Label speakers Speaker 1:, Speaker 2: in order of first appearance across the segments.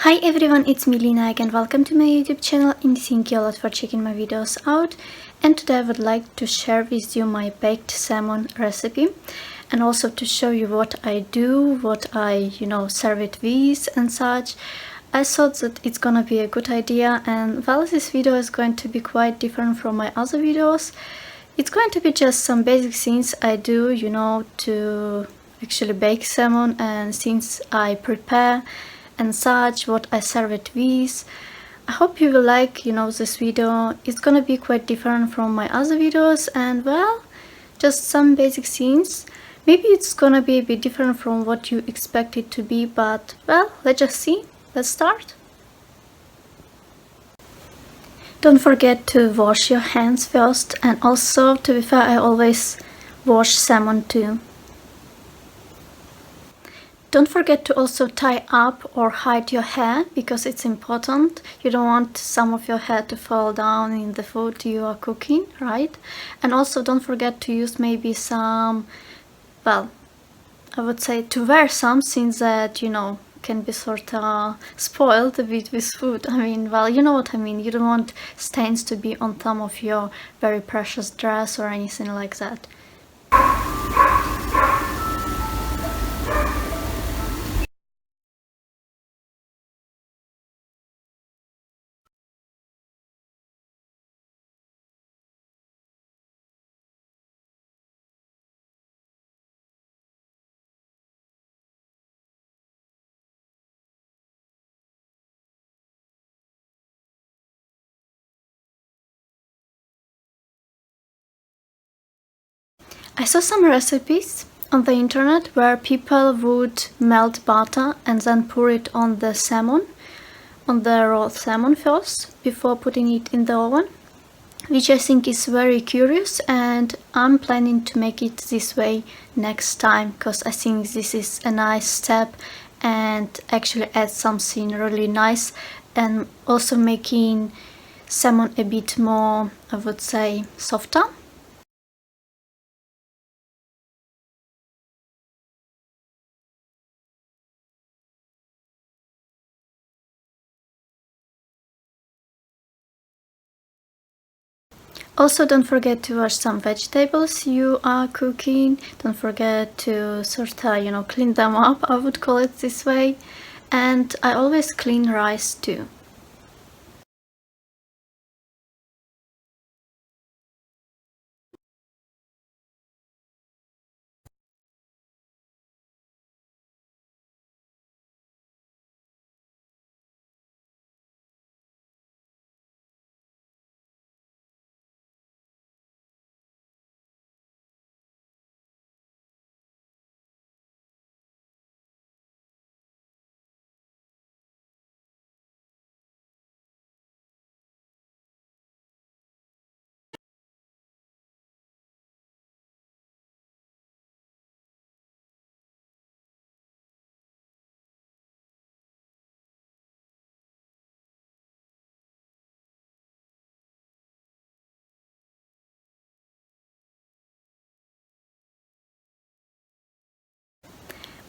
Speaker 1: Hi everyone, it's me Lina and welcome to my YouTube channel, and thank you a lot for checking my videos out. And today I would like to share with you my baked salmon recipe and also to show you what I do, what I serve it with and such. I thought that it's gonna be a good idea, and well, this video is going to be quite different from my other videos. It's going to be just some basic things I do, to actually bake salmon, and things I prepare and such, what I serve it with. I hope you will like this video. It's gonna be quite different from my other videos, and well, just some basic things. Maybe it's gonna be a bit different from what you expect it to be, but well, let's just see. Let's start. Don't forget to wash your hands first, and also, to be fair, I always wash salmon too. Don't forget to also tie up or hide your hair, because it's important. You don't want some of your hair to fall down in the food you are cooking, right? And also don't forget to use maybe some, well, I would say to wear something that, can be sort of spoiled a bit with food. I mean, well, you know what I mean. You don't want stains to be on top of your very precious dress or anything like that. I saw some recipes on the internet where people would melt butter and then pour it on the salmon, on the raw salmon first, before putting it in the oven, which I think is very curious, and I'm planning to make it this way next time, because I think this is a nice step and actually adds something really nice, and also making salmon a bit more, I would say, softer. Also, don't forget to wash some vegetables you are cooking. Don't forget to sort of, clean them up, I would call it this way. And I always clean rice too.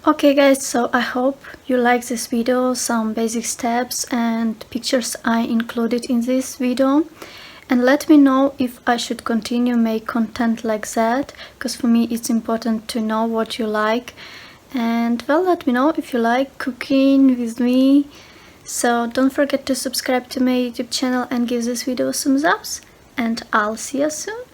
Speaker 1: Okay guys, so I hope you like this video, some basic steps and pictures I included in this video. And let me know if I should continue make content like that, because for me it's important to know what you like. And well, let me know if you like cooking with me. So don't forget to subscribe to my YouTube channel and give this video a thumbs up. And I'll see you soon.